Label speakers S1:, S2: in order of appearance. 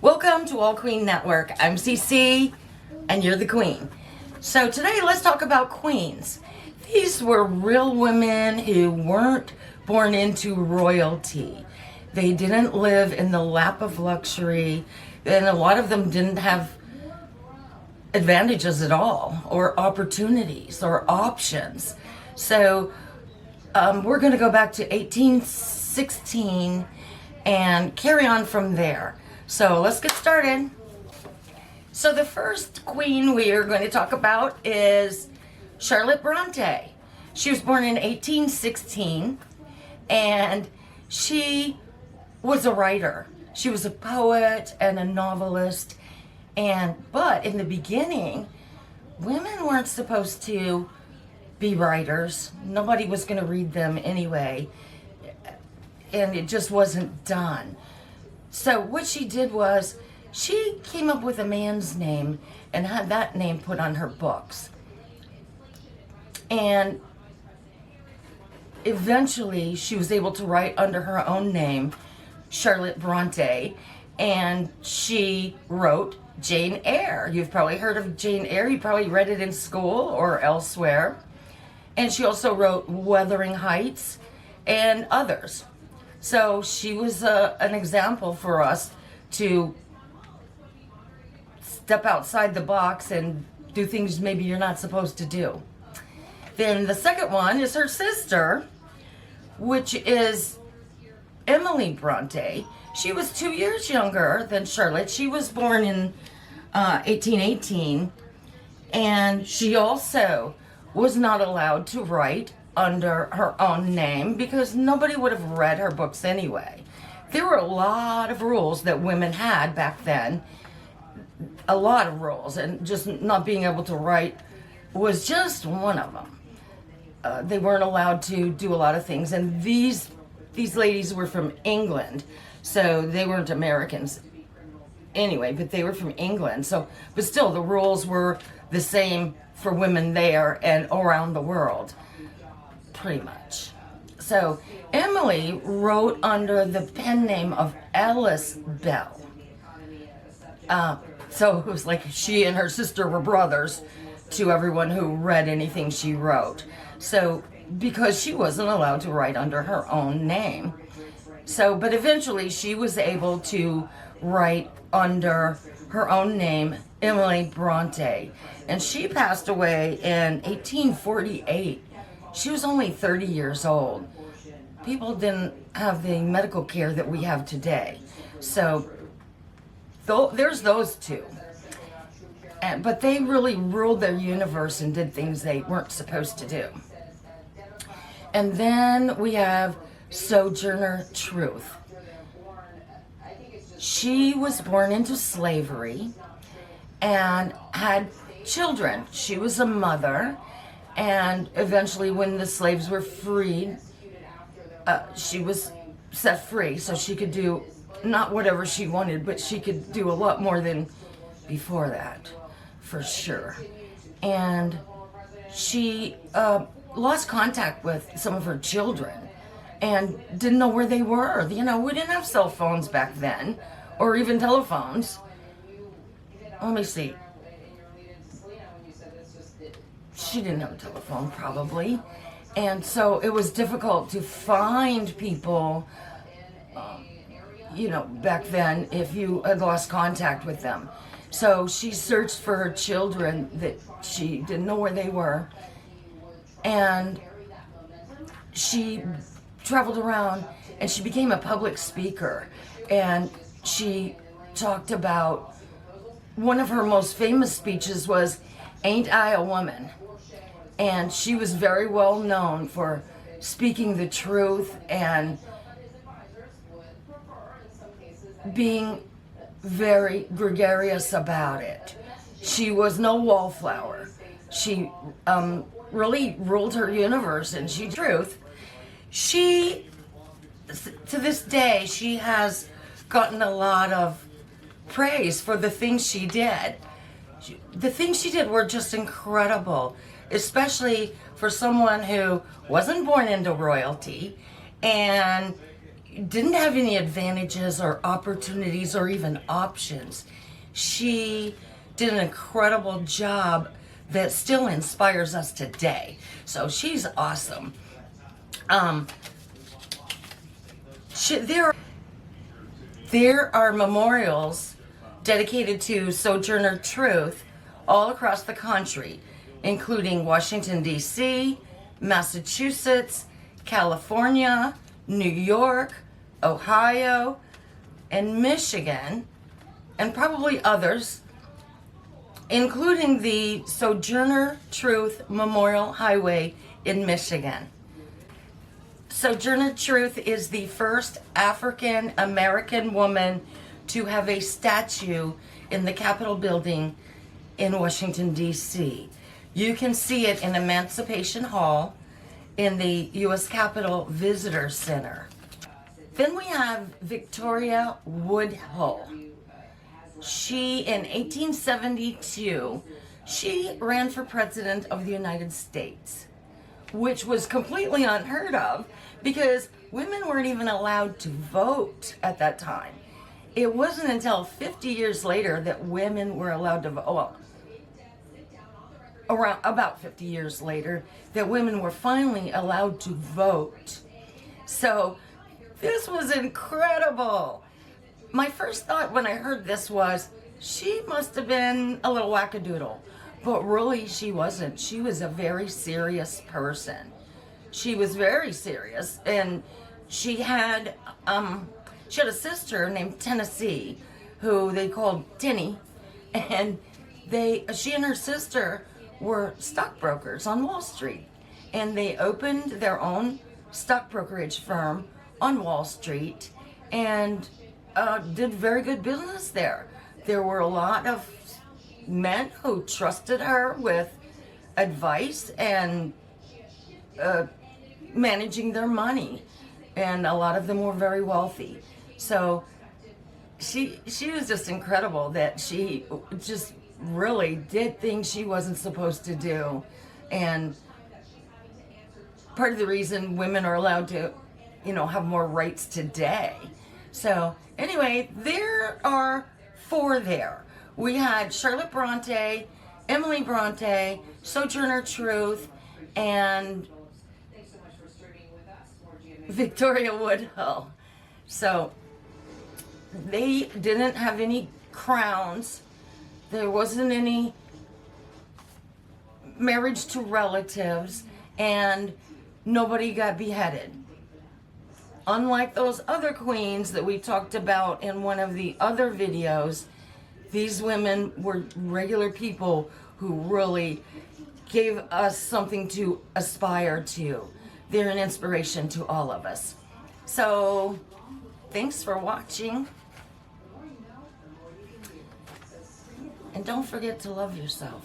S1: Welcome to All Queen Network. I'm CC, and you're the queen. So today, let's talk about queens. These were real women who weren't born into royalty. They didn't live in the lap of luxury, and a lot of them didn't have advantages at all, or opportunities, or options. So we're going to go back to 1816 and carry on from there. So let's get started. So the first queen we are going to talk about is Charlotte Bronte. She was born in 1816, and she was a writer. She was a poet and a novelist, but in the beginning, women weren't supposed to be writers. Nobody was going to read them anyway, and it just wasn't done. So what she did was she came up with a man's name and had that name put on her books. And eventually she was able to write under her own name, Charlotte Bronte, and she wrote Jane Eyre. You've probably heard of Jane Eyre. You probably read it in school or elsewhere. And she also wrote Wuthering Heights and others. So she was an example for us to step outside the box and do things maybe you're not supposed to do. Then the second one is her sister, which is Emily Bronte. She was 2 years younger than Charlotte. She was born in 1818, and she also was not allowed to write under her own name because nobody would have read her books anyway. There were a lot of rules that women had back then, a lot of rules, and just not being able to write was just one of them. They weren't allowed to do a lot of things, and these ladies were from England, so they weren't Americans anyway, but they were from England. So, but still, the rules were the same for women there and around the world, pretty much. So Emily wrote under the pen name of Alice Bell. So it was like she and her sister were brothers to everyone who read anything she wrote. So because she wasn't allowed to write under her own name. So, but eventually she was able to write under her own name, Emily Bronte. And she passed away in 1848. She was only 30 years old. People didn't have the medical care that we have today. So there's those two. But they really ruled their universe and did things they weren't supposed to do. And then we have Sojourner Truth. She was born into slavery and had children. She was a mother. And eventually when the slaves were freed, she was set free so she could do not whatever she wanted, but she could do a lot more than before that, for sure. And she lost contact with some of her children and didn't know where they were. You know, we didn't have cell phones back then, or even telephones. Let me see. She didn't have a telephone, probably. And so it was difficult to find people, back then if you had lost contact with them. So she searched for her children that she didn't know where they were. And she traveled around and she became a public speaker. And she talked about, one of her most famous speeches was, "Ain't I a Woman?" And she was very well known for speaking the truth and being very gregarious about it. She was no wallflower. She really ruled her universe, and to this day, she has gotten a lot of praise for the things she did. The things she did were just incredible, especially for someone who wasn't born into royalty and didn't have any advantages or opportunities or even options. She did an incredible job that still inspires us today. So she's awesome. There are memorials dedicated to Sojourner Truth all across the country, including Washington, D.C., Massachusetts, California, New York, Ohio, and Michigan, and probably others, including the Sojourner Truth Memorial Highway in Michigan. Sojourner Truth is the first African American woman to have a statue in the Capitol building in Washington, D.C. You can see it in Emancipation Hall in the U.S. Capitol Visitor Center. Then we have Victoria Woodhull. She, in 1872, she ran for President of the United States, which was completely unheard of because women weren't even allowed to vote at that time. It wasn't until 50 years later that women were allowed to vote. Well, around about 50 years later, that women were finally allowed to vote. So this was incredible. My first thought when I heard this was, she must have been a little wackadoodle. But really, she wasn't. She was a very serious person. She was very serious, and she had a sister named Tennessee, who they called Tinny, and she and her sister were stockbrokers on Wall Street, and they opened their own stock brokerage firm on Wall Street, and did very good business there. There were a lot of men who trusted her with advice and managing their money, and a lot of them were very wealthy. So she was just incredible that she just really did things she wasn't supposed to do, and part of the reason women are allowed to, have more rights today. So anyway, there are 4 there. We had Charlotte Bronte, Emily Bronte, Sojourner Truth, and Victoria Woodhull. So they didn't have any crowns. There wasn't any marriage to relatives, and nobody got beheaded. Unlike those other queens that we talked about in one of the other videos, these women were regular people who really gave us something to aspire to. They're an inspiration to all of us. So, thanks for watching. And don't forget to love yourself.